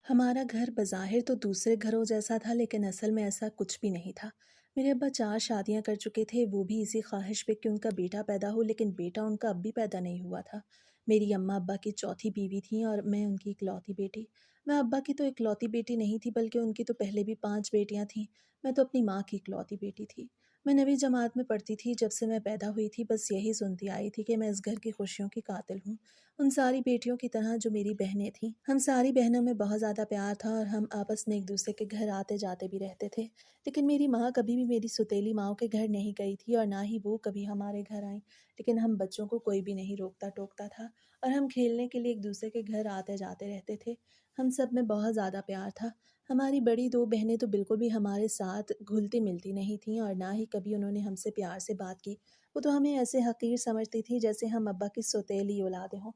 हमारा घर बज़ाहिर तो दूसरे घरों जैसा था, लेकिन असल में ऐसा कुछ भी नहीं था। मेरे अब्बा 4 शादियाँ कर चुके थे, वो भी इसी ख़्वाहिश पे कि उनका बेटा पैदा हो, लेकिन बेटा उनका अब भी पैदा नहीं हुआ था। मेरी अम्मा अब्बा की चौथी बीवी थीं और मैं उनकी इकलौती बेटी। मैं अब्बा की तो इकलौती बेटी नहीं थी, बल्कि उनकी तो पहले भी 5 बेटियाँ थीं। मैं तो अपनी माँ की इकलौती बेटी थी। मैं 9वीं जमात में पढ़ती थी, जब से मैं पैदा हुई थी बस यही सुनती आई थी कि मैं इस घर की खुशियों की कातिल हूँ। उन सारी बेटियों की तरह जो मेरी बहनें थीं। हम सारी बहनों में बहुत ज़्यादा प्यार था और हम आपस में एक-दूसरे के घर आते-जाते भी रहते थे। लेकिन मेरी माँ कभी भी मेरी सौतेली माँओं के घर नहीं गई थी और ना ही वो कभी हमारे घर आईं। लेकिन हम बच्चों को कोई भी नहीं रोकता-टोकता था और हम खेलने के लिए एक-दूसरे के घर आते-जाते रहते थे। हम सब में बहुत ज़्यादा प्यार था। हमारी बड़ी 2 बहनें तो बिल्कुल भी हमारे साथ घुलती-मिलती नहीं थीं और ना ही कभी उन्होंने हमसे प्यार से बात की। वो तो हमें ऐसे हक़ीर समझती थी जैसे हम अब्बा की सौतेली औलादें हों।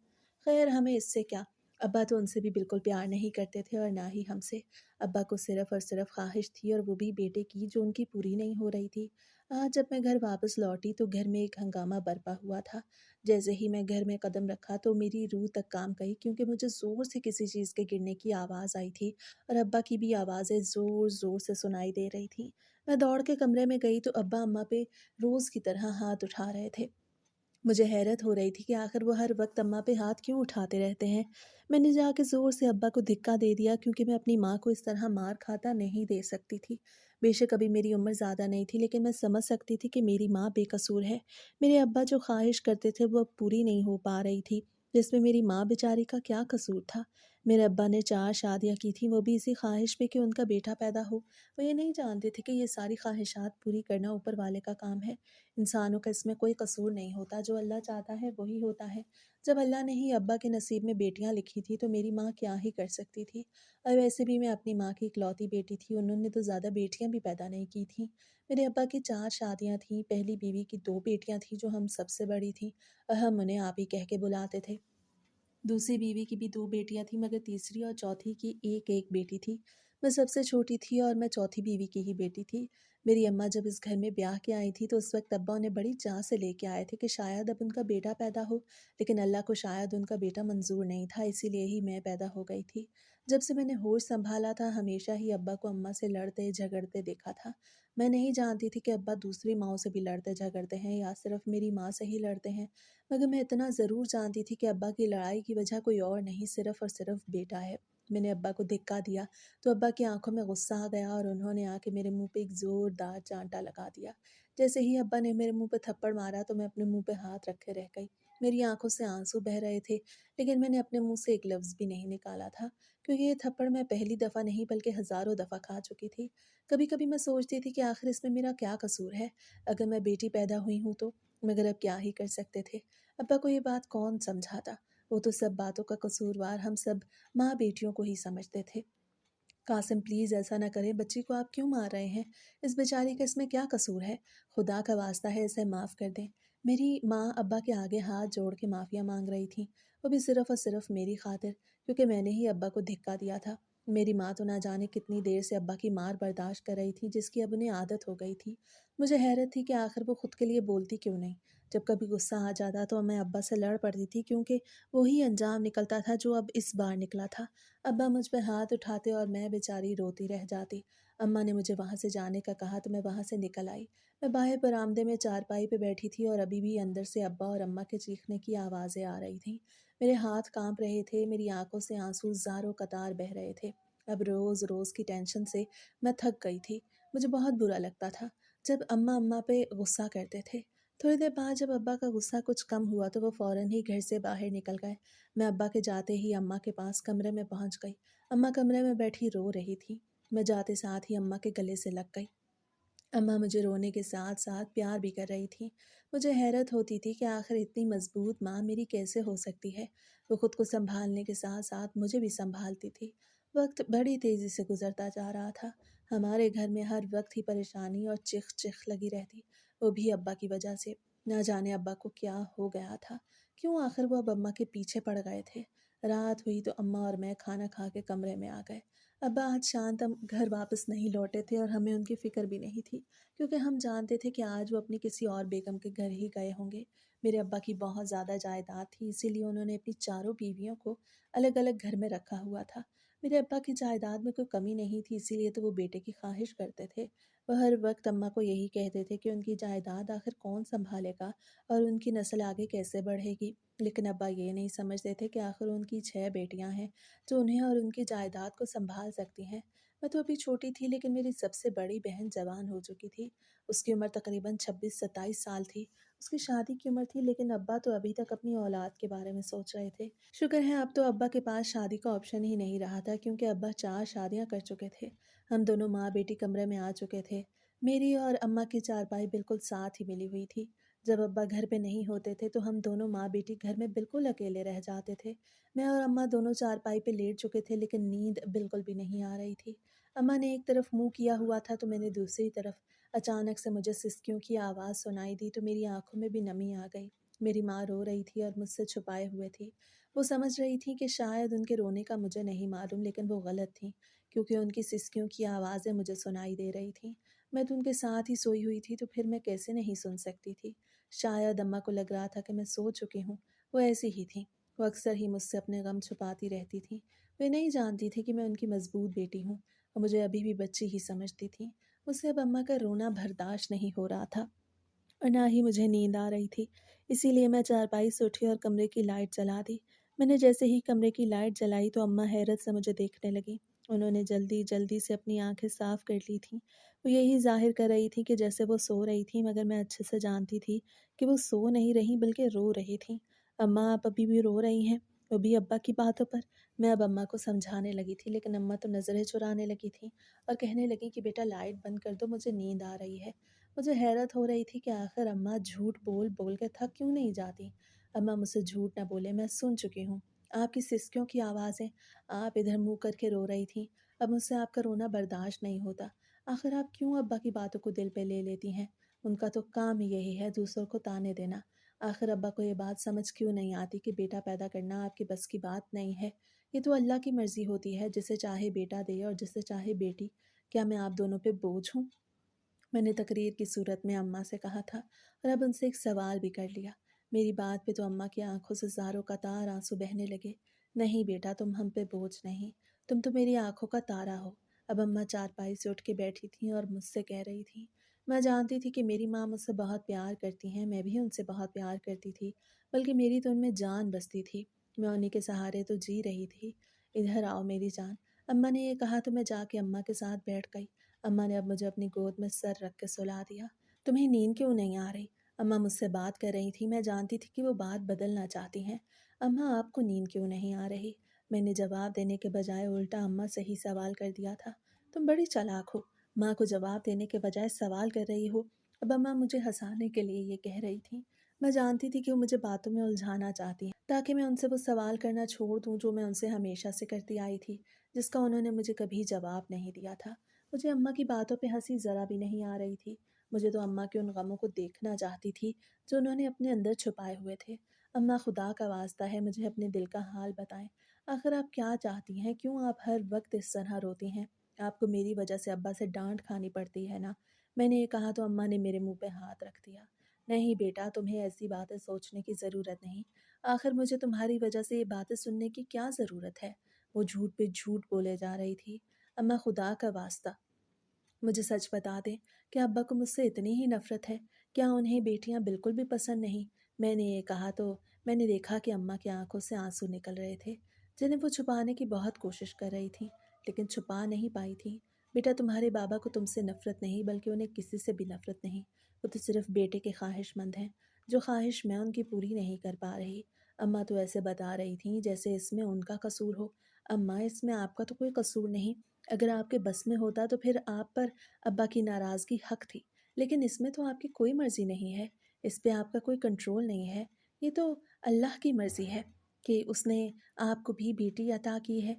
खैर हमें इससे क्या, अब्बा तो उनसे भी बिल्कुल प्यार नहीं करते थे और ना ही हमसे। अब्बा को सिर्फ़ और सिर्फ़ ख़्वाहिश थी और वो भी बेटे की, जो उनकी पूरी नहीं हो रही थी। आज जब मैं घर वापस लौटी तो घर में एक हंगामा बरपा हुआ था। जैसे ही मैं घर में कदम रखा तो मेरी रूह तक काँप गई, क्योंकि मुझे ज़ोर से किसी चीज़ के गिरने की आवाज़ आई थी और अब्बा की भी आवाज़ें ज़ोर-ज़ोर से सुनाई दे रही थीं। मैं दौड़ के कमरे में गई तो अब्बा अम्मा पे रोज़ की तरह हाथ उठा रहे थे। मुझे हैरत हो रही थी कि आखिर वो हर वक्त अम्मा पे हाथ क्यों उठाते रहते हैं। मैंने जाके ज़ोर से अब्बा को धिक्का दे दिया, क्योंकि मैं अपनी माँ को इस तरह मार खाता नहीं दे सकती थी। बेशक अभी मेरी उम्र ज़्यादा नहीं थी, लेकिन मैं समझ सकती थी कि मेरी माँ बेकसूर है। मेरे अब्बा जो ख्वाहिश करते थे वो अब पूरी नहीं हो पा रही थी, जिसमें मेरी माँ बेचारी का क्या कसूर था। मेरे अब्बा ने 4 शादियाँ की थीं, वो भी इसी ख्वाहिश पे कि उनका बेटा पैदा हो। वो ये नहीं जानते थे कि ये सारी ख्वाहिशात पूरी करना ऊपर वाले का काम है। इंसानों का इसमें कोई कसूर नहीं होता, जो अल्लाह चाहता है वही होता है। जब अल्लाह ने ही अब्बा के नसीब में बेटियां लिखी थी तो मेरी माँ क्या ही कर सकती थी। और वैसे भी मैं अपनी माँ की इकलौती बेटी थी, उन्होंने तो ज़्यादा बेटियां भी पैदा नहीं की थीं। मेरे अब्बा की 4 शादियां थीं, पहली बीवी की 2 बेटियां थीं जो हम सबसे बड़ी थीं और हम उन्हें आप ही कह के बुलाते थे। दूसरी बीवी की भी 2 बेटियाँ थीं, मगर तीसरी और चौथी की एक-एक बेटी थी। मैं सबसे छोटी थी और मैं चौथी बीवी की ही बेटी थी। मेरी अम्मा जब इस घर में ब्याह के आई थी तो उस वक़्त अब्बा उन्हें बड़ी चाह से लेके आए थे कि शायद अब उनका बेटा पैदा हो, लेकिन अल्लाह को शायद उनका बेटा मंज़ूर नहीं था, इसीलिए ही मैं पैदा हो गई थी। जब से मैंने होश सँभाला था, हमेशा ही अब्बा को अम्मा से लड़ते-झगड़ते देखा था। मैं नहीं जानती थी कि अब्बा दूसरी माँओं से भी लड़ते-झगड़ते हैं या सिर्फ़ मेरी माँ से ही लड़ते हैं। मगर मैं इतना ज़रूर जानती थी कि अब्बा की लड़ाई की वजह कोई और नहीं, सिर्फ़ और सिर्फ़ बेटा है। मैंने अब्बा को धिक्का दिया तो अब्बा की आँखों में गुस्सा आ गया और उन्होंने आके मेरे मुँह पे एक ज़ोरदार चाँटा लगा दिया। जैसे ही अब्बा ने मेरे मुँह पे थप्पड़ मारा तो मैं अपने मुँह पे हाथ रखे रह गई। मेरी आँखों से आँसू बह रहे थे, लेकिन मैंने अपने मुँह से एक लफ्ज़ भी नहीं निकाला था, क्योंकि ये थप्पड़ मैं पहली दफ़ा नहीं बल्कि हज़ारों दफ़ा खा चुकी थी। कभी-कभी मैं सोचती थी कि आखिर इसमें मेरा क्या कसूर है? अगर मैं बेटी पैदा हुई हूँ तो? मगर अब क्या ही कर सकते थे। अब्बा को ये बात कौन समझाता? वो तो सब बातों का कसूरवार हम सब माँ बेटियों को ही समझते थे। कासिम प्लीज़ ऐसा ना करें, बच्ची को आप क्यों मार रहे हैं? इस बेचारी का इसमें क्या कसूर है? खुदा का वास्ता है इसे माफ़ कर दें। मेरी माँ अब्बा के आगे हाथ जोड़ के माफ़िया माँग रही थी, वो भी सिर्फ़ और सिर्फ़ मेरी ख़ातिर, क्योंकि मैंने ही अब्बा को धिक्का दिया था। मेरी माँ तो ना जाने कितनी देर से अब्बा की मार बर्दाश्त कर रही थी, जिसकी अब उन्हें आदत हो गई थी। मुझे हैरत थी कि आखिर वो खुद के लिए बोलती क्यों नहीं? जब कभी गुस्सा आ जाता तो मैं अब्बा से लड़ पड़ती थी, क्योंकि वही अंजाम निकलता था जो अब इस बार निकला था। अब्बा मुझ पे हाथ उठाते और मैं बेचारी रोती रह जाती। अम्मा ने मुझे वहाँ से जाने का कहा तो मैं वहाँ से निकल आई। मैं बाहर बरामदे में चारपाई पे बैठी थी और अभी भी अंदर से अब्बा और अम्मा के चीखने की आवाज़ें आ रही थीं। मेरे हाथ काँप रहे थे, मेरी आँखों से आँसू ज़ारों कतार बह रहे थे। अब रोज़-रोज़ की टेंशन से मैं थक गई थी। मुझे बहुत बुरा लगता था जब अम्मा पे गुस्सा करते थे। थोड़ी देर बाद जब अब्बा का गुस्सा कुछ कम हुआ तो वो फ़ौरन ही घर से बाहर निकल गए। मैं अब्बा के जाते ही अम्मा के पास कमरे में पहुंच गई। अम्मा कमरे में बैठी रो रही थी। मैं जाते साथ ही अम्मा के गले से लग गई। अम्मा मुझे रोने के साथ-साथ प्यार भी कर रही थीं। मुझे हैरत होती थी कि आखिर इतनी मज़बूत माँ मेरी कैसे हो सकती है। वो खुद को सँभालने के साथ-साथ मुझे भी सँभालती थी। वक़्त बड़ी तेज़ी से गुज़रता जा रहा था। हमारे घर में हर वक़्त ही परेशानी और चिख-चिख लगी रहती, वो भी अब्बा की वजह से। ना जाने अब्बा को क्या हो गया था? क्यों आखिर वो अब अम्मा के पीछे पड़ गए थे? रात हुई तो अम्मा और मैं खाना खा के कमरे में आ गए। अब्बा आज शांत घर वापस नहीं लौटे थे और हमें उनकी फ़िक्र भी नहीं थी, क्योंकि हम जानते थे कि आज वो अपनी किसी और बेगम के घर ही गए होंगे। मेरे अब्बा की बहुत ज़्यादा जायदाद थी, इसीलिए उन्होंने अपनी चारों बीवियों को अलग-अलग घर में रखा हुआ था। मेरे अब्बा की जायदाद में कोई कमी नहीं थी, इसीलिए तो वो बेटे की ख्वाहिश करते थे। वो हर वक्त अम्मा को यही कहते थे कि उनकी जायदाद आखिर कौन संभालेगा और उनकी नस्ल आगे कैसे बढ़ेगी। लेकिन अब्बा ये नहीं समझते थे कि आखिर उनकी 6 बेटियां हैं जो उन्हें और उनकी जायदाद को संभाल सकती हैं। मैं तो अभी छोटी थी, लेकिन मेरी सबसे बड़ी बहन जवान हो चुकी थी। उसकी उम्र तकरीबन 26-27 साल थी। उसकी शादी की उम्र थी, लेकिन अब्बा तो अभी तक अपनी औलाद के बारे में सोच रहे थे। शुक्र है अब तो अब्बा के पास शादी का ऑप्शन ही नहीं रहा था, क्योंकि अब्बा 4 शादियां कर चुके थे। हम दोनों माँ बेटी कमरे में आ चुके थे। मेरी और अम्मा की चारपाई बिल्कुल साथ ही मिली हुई थी। जब अब्बा घर पे नहीं होते थे तो हम दोनों माँ बेटी घर में बिल्कुल अकेले रह जाते थे। मैं और अम्मा दोनों चारपाई पे लेट चुके थे, लेकिन नींद बिल्कुल भी नहीं आ रही थी। अम्मा ने एक तरफ मुंह किया हुआ था तो मैंने दूसरी तरफ। अचानक से मुझे सिसकियों की आवाज़ सुनाई दी तो मेरी आंखों में भी नमी आ गई। मेरी माँ रो रही थी और मुझसे छुपाए हुए थी। वो समझ रही थी कि शायद उनके रोने का मुझे नहीं मालूम, लेकिन वो गलत थी, क्योंकि उनकी सिसकियों की आवाज़ें मुझे सुनाई दे रही थीं। मैं तो उनके साथ ही सोई हुई थी, तो फिर मैं कैसे नहीं सुन सकती थी। शायद अम्मा को लग रहा था कि मैं सो चुकी हूँ। वो ऐसी ही थी। वो अक्सर ही मुझसे अपने गम छुपाती रहती थी। वे नहीं जानती थी कि मैं उनकी मजबूत बेटी हूँ और मुझे अभी भी बच्ची ही समझती थी। मुझसे अब अम्मा का रोना बर्दाश्त नहीं हो रहा था और ना ही मुझे नींद आ रही थी। इसीलिए मैं चारपाई से उठी और कमरे की लाइट जला दी। मैंने जैसे ही कमरे की लाइट जलाई तो अम्मा हैरत से मुझे देखने लगी। उन्होंने जल्दी जल्दी से अपनी आंखें साफ कर ली थीं। वो यही जाहिर कर रही थी कि जैसे वो सो रही थी, मगर मैं अच्छे से जानती थी कि वो सो नहीं रही बल्कि रो रही थी। अम्मा आप अभी भी रो रही हैं, वो भी अब्बा की बातों पर। मैं अब अम्मा को समझाने लगी थी, लेकिन अम्मा तो नज़रें चुराने लगी थी और कहने लगी कि बेटा लाइट बंद कर दो, मुझे नींद आ रही है। मुझे हैरत हो रही थी कि आखिर अम्मा झूठ बोल बोल के थक क्यों नहीं जाती। अम्मा मुझसे झूठ ना बोले, मैं सुन चुकी हूँ आपकी सिसकियों की आवाज़ें। आप इधर मुंह करके रो रही थी। अब मुझसे आपका रोना बर्दाश्त नहीं होता। आखिर आप क्यों अब्बा की बातों को दिल पे ले लेती हैं? उनका तो काम ही यही है, दूसरों को ताने देना। आखिर अब्बा को ये बात समझ क्यों नहीं आती कि बेटा पैदा करना आपकी बस की बात नहीं है। ये तो अल्लाह की मर्जी होती है, जिसे चाहे बेटा दे और जिसे चाहे बेटी। क्या मैं आप दोनों पे बोझ हूँ? मैंने तकरीर की सूरत में अम्मा से कहा था और अब उनसे एक सवाल भी कर लिया। मेरी बात पे तो अम्मा की आंखों से ज़ारों का तार आंसू बहने लगे। नहीं बेटा, तुम हम पे बोझ नहीं, तुम तो मेरी आंखों का तारा हो। अब अम्मा चारपाई से उठ के बैठी थी और मुझसे कह रही थी, मैं जानती थी कि मेरी माँ मुझसे बहुत प्यार करती हैं, मैं भी उनसे बहुत प्यार करती थी, बल्कि मेरी तो उनमें जान बसती थी। मैं उन्हीं के सहारे तो जी रही थी। इधर आओ मेरी जान। अम्मा ने ये कहा तो मैं जाके अम्मा के साथ बैठ गई। अम्मा ने अब मुझे अपनी गोद में सर रख के सुला दिया। तुम्हें नींद क्यों नहीं आ रही? अम्मा मुझसे बात कर रही थी। मैं जानती थी कि वो बात बदलना चाहती हैं। अम्मा आपको नींद क्यों नहीं आ रही? मैंने जवाब देने के बजाय उल्टा अम्मा से ही सवाल कर दिया था। तुम बड़ी चालाक हो, माँ को जवाब देने के बजाय सवाल कर रही हो। अब अम्मा मुझे हंसाने के लिए ये कह रही थी। मैं जानती थी कि वो मुझे बातों में उलझाना चाहती हैं, ताकि मैं उनसे वो सवाल करना छोड़ दूँ जो मैं उनसे हमेशा से करती आई थी, जिसका उन्होंने मुझे कभी जवाब नहीं दिया था। मुझे अम्मा की बातों पे हंसी ज़रा भी नहीं आ रही थी। मुझे तो अम्मा के उन गमों को देखना चाहती थी जो उन्होंने अपने अंदर छुपाए हुए थे। अम्मा, खुदा का वास्ता है, मुझे अपने दिल का हाल बताएं। आखिर आप क्या चाहती हैं? क्यों आप हर वक्त इस तरह रोती हैं? आपको मेरी वजह से अब्बा से डांट खानी पड़ती है ना? मैंने ये कहा तो अम्मा ने मेरे मुंह पे हाथ रख दिया। नहीं बेटा, तुम्हें ऐसी बातें सोचने की ज़रूरत नहीं। आखिर मुझे तुम्हारी वजह से ये बातें सुनने की क्या ज़रूरत है? वो झूठ पे झूठ बोले जा रही थी। अम्मा, खुदा का वास्ता मुझे सच बता दें कि अब्बा को मुझसे इतनी ही नफ़रत है। क्या उन्हें बेटियां बिल्कुल भी पसंद नहीं? मैंने ये कहा तो मैंने देखा कि अम्मा की आंखों से आंसू निकल रहे थे, जिन्हें वो छुपाने की बहुत कोशिश कर रही थी, लेकिन छुपा नहीं पाई थी। बेटा, तुम्हारे बाबा को तुमसे नफ़रत नहीं, बल्कि उन्हें किसी से भी नफ़रत नहीं। वो तो सिर्फ बेटे के ख्वाहिशमंद हैं, जो ख्वाहिश मैं उनकी पूरी नहीं कर पा रही। अम्मा तो ऐसे बता रही थी जैसे इसमें उनका कसूर हो। अम्मा, इसमें आपका तो कोई कसूर नहीं। अगर आपके बस में होता तो फिर आप पर अब्बा की नाराज़गी हक थी, लेकिन इसमें तो आपकी कोई मर्ज़ी नहीं है, इस पे आपका कोई कंट्रोल नहीं है। ये तो अल्लाह की मर्ज़ी है कि उसने आपको भी बेटी अता की है।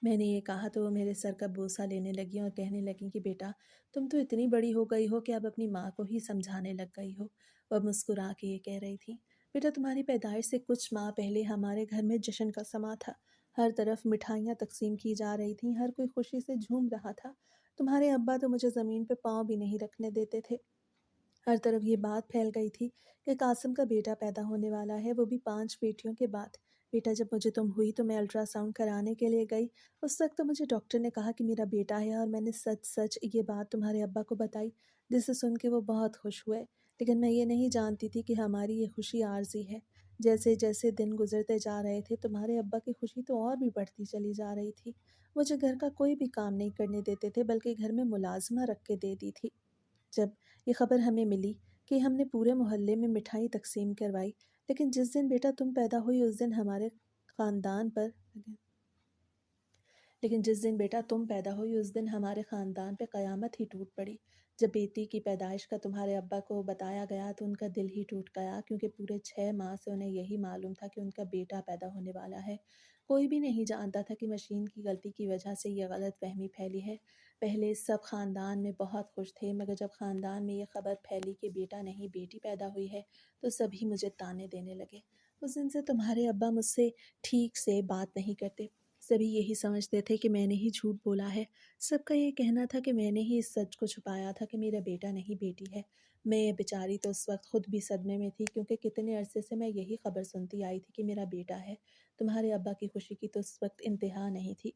मैंने ये कहा तो वो मेरे सर का बोसा लेने लगी और कहने लगी कि बेटा, तुम तो इतनी बड़ी हो गई हो कि अब अपनी माँ को ही समझाने लग गई हो। वह मुस्कुरा के ये कह रही थी, बेटा तुम्हारी पैदाइश से कुछ माह पहले हमारे घर में जश्न का समा था। हर तरफ मिठाइयाँ तकसीम की जा रही थीं, हर कोई खुशी से झूम रहा था। तुम्हारे अब्बा तो मुझे ज़मीन पे पाँव भी नहीं रखने देते थे। हर तरफ ये बात फैल गई थी कि कासिम का बेटा पैदा होने वाला है, वो भी 5 बेटियों के बाद। बेटा जब मुझे तुम हुई तो मैं अल्ट्रासाउंड कराने के लिए गई। उस वक्त तो मुझे डॉक्टर ने कहा कि मेरा बेटा है और मैंने सच सच ये बात तुम्हारे अब्बा को बताई, जिसे सुन के वो बहुत खुश हुए। लेकिन मैं ये नहीं जानती थी कि हमारी ये खुशी आर्जी है। जैसे जैसे दिन गुजरते जा रहे थे तुम्हारे अब्बा की खुशी तो और भी बढ़ती चली जा रही थी। मुझे घर का कोई भी काम नहीं करने देते थे, बल्कि घर में मुलाजमा रख के दे दी थी। जब ये खबर हमें मिली कि हमने पूरे मोहल्ले में मिठाई तकसीम करवाई, लेकिन जिस दिन बेटा तुम पैदा हुई उस दिन हमारे ख़ानदान पर लेकिन जिस दिन बेटा तुम पैदा हुई उस दिन हमारे ख़ानदान पे क़यामत ही टूट पड़ी। जब बेटी की पैदाइश का तुम्हारे अब्बा को बताया गया तो उनका दिल ही टूट गया, क्योंकि पूरे 6 माह से उन्हें यही मालूम था कि उनका बेटा पैदा होने वाला है। कोई भी नहीं जानता था कि मशीन की गलती की वजह से ये गलत फहमी फैली है। पहले सब ख़ानदान में बहुत खुश थे, मगर जब ख़ानदान में ये खबर फैली कि बेटा नहीं बेटी पैदा हुई है तो सभी मुझे ताने देने लगे। उस दिन से तुम्हारे अब्बा मुझसे ठीक से बात नहीं करते। सभी यही समझते थे कि मैंने ही झूठ बोला है। सबका ये कहना था कि मैंने ही इस सच को छुपाया था कि मेरा बेटा नहीं बेटी है। मैं बेचारी तो उस वक्त खुद भी सदमे में थी, क्योंकि कितने अरसे से मैं यही खबर सुनती आई थी कि मेरा बेटा है। तुम्हारे अब्बा की खुशी की तो उस वक्त इंतहा नहीं थी,